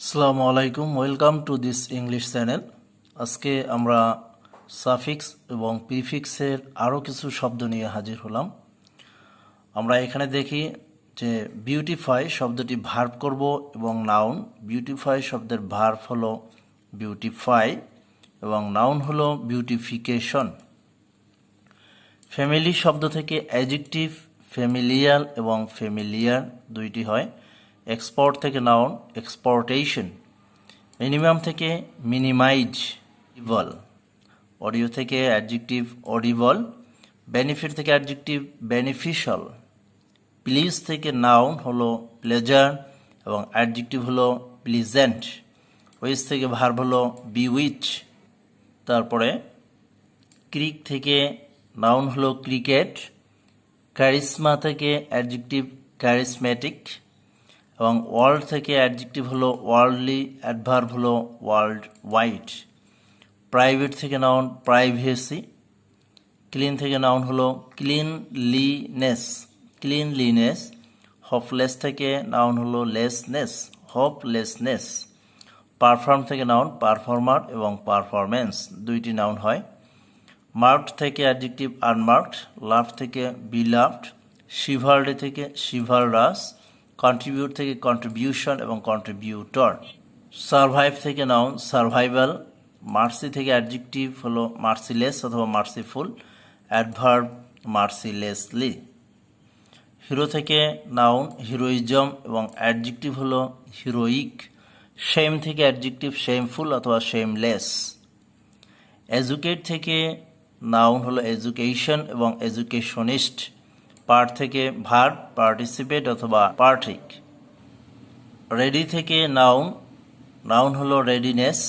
আসসালামু আলাইকুম, welcome to this English channel. আজকে আমরা সাফিক্স এবং প্রিফিক্সের আরও কিছু শব্দ নিয়ে হাজির হলাম। আমরা এখানে দেখি যে বিউটিফাই শব্দটি ভার্ব করব এবং নাউন। বিউটিফাই শব্দের ভার্ব হলো বিউটিফাই এবং নাউন হলো বিউটিফিকেশন। ফ্যামিলি শব্দ থেকে অ্যাডজেক্টিভ ফ্যামিলিয়ার এবং ফ্যামিলিয়ার দুইটি হয়। এক্সপোর্ট থেকে নাউন এক্সপোর্টেশন। মিনিমাম থেকে মিনিমাইজ ইভল। অডিও থেকে অ্যাডজেক্টিভ অডিবল। বেনিফিট থেকে অ্যাডজেক্টিভ বেনিফিশিয়াল। প্লিজ থেকে নাউন হলো প্লেজার এবং অ্যাডজেক্টিভ হলো প্লিজেন্ট। উইচ থেকে ভার্ব হলো বিউইচ। তারপরে ক্রিক থেকে নাউন হলো ক্রিকেট। ক্যারিসমা থেকে অ্যাডজেক্টিভ ক্যারিসমেটিক এবং ওয়ার্ল্ড থেকে অ্যাডজেক্টিভ হলো ওয়ার্ল্ডলি, অ্যাডভার্ব হলো ওয়ার্ল্ড ওয়াইড। প্রাইভেট থেকে নাউন প্রাইভেসি। ক্লিন থেকে নাউন হলো ক্লিনলিনেস, ক্লিনলিনেস। হোপলেস থেকে নাউন হলো লেসনেস, হোপলেসনেস। পারফর্ম থেকে নাউন পারফর্মার এবং পারফরমেন্স দুইটি নাউন হয়। মার্কড থেকে অ্যাডজেক্টিভ আনমার্কড। লাভ থেকে বিলাভড। শিভারডে থেকে শিভারডাস। কন্ট্রিবিউট থেকে কন্ট্রিবিউশন এবং কন্ট্রিবিউটর। সারভাইভ থেকে নাউন সারভাইভাল। মার্সি থেকে অ্যাডজেক্টিভ হলো মার্সিলেস অথবা মার্সিফুল, অ্যাডভার্ব মার্সিলেসলি। হিরো থেকে নাউন হিরোইজম এবং অ্যাডজেক্টিভ হলো হিরোইক। শেম থেকে অ্যাডজেক্টিভ শেমফুল অথবা শেমলেস। এজুকেট থেকে নাউন হলো এজুকেশন এবং এজুকেশনিস্ট। পার্ট থেকে ভার্ব পার্টিসিপেট অথবা পার্টিক। রেডি থেকে নাউন, নাউন হলো রেডিনেস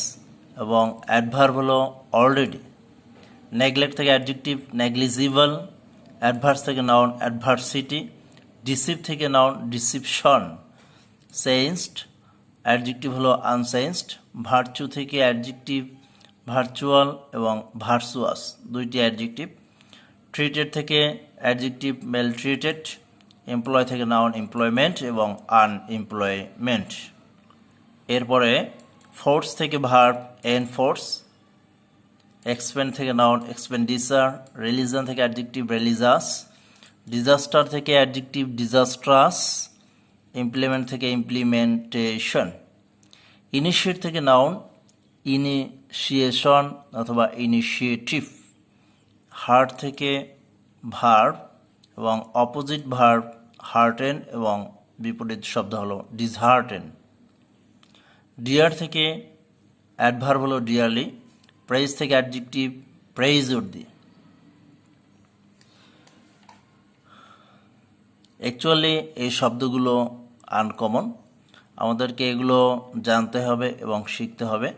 এবং অ্যাডভার্ব হলো অলরেডি। নেগলেক্ট থেকে অ্যাডজেক্টিভ নেগলিজিবল। অ্যাডভার্স থেকে নাউন অ্যাডভার্সিটি। ডিসিভ থেকে নাউন ডিসিপশন। সেন্সড অ্যাডজেক্টিভ হলো আনসেন্সড। ভার্চু থেকে অ্যাডজেক্টিভ ভার্চুয়াল এবং ভার্চুয়াস দুইটি অ্যাডজেক্টিভ। ট্রিটেড থেকে অ্যাডজেক্টিভ মেলট্রিটেড। এমপ্লয় থেকে নাউন এমপ্লয়মেন্ট এবং আনএমপ্লয়মেন্ট। এরপরে ফোর্স থেকে ভার্ব এনফোর্স। এক্সপেন্ড থেকে নাউন এক্সপেন্ডিচার। রিলিজন থেকে অ্যাডজেক্টিভ রিলিজাস। ডিজাস্টার থেকে অ্যাডজেক্টিভ ডিজাস্ট্রাস। ইমপ্লিমেন্ট থেকে ইমপ্লিমেন্টেশন। ইনিশিয়েট থেকে নাউন ইনিশিয়েশন অথবা ইনিশিয়েটিভ। হার্ট থেকে ভার্ব এবং অপোজিট ভার্ব হার্টেন এবং বিপরীত শব্দ হলো ডিসহার্টেন। ডিয়ার থেকে অ্যাডভার্ব হলো ডিয়ারলি। প্রেইজ থেকে অ্যাডজেক্টিভ প্রেইজউডি। অ্যাকচুয়ালি এই শব্দগুলো আনকমন, আমাদেরকে এগুলো জানতে হবে এবং শিখতে হবে।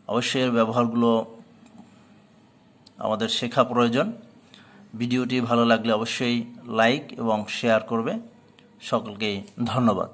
অবশ্যই এর ব্যবহারগুলো আমাদের শেখা প্রয়োজন। ভিডিওটি ভালো লাগলে অবশ্যই লাইক এবং শেয়ার করবে। সকলকেই ধন্যবাদ।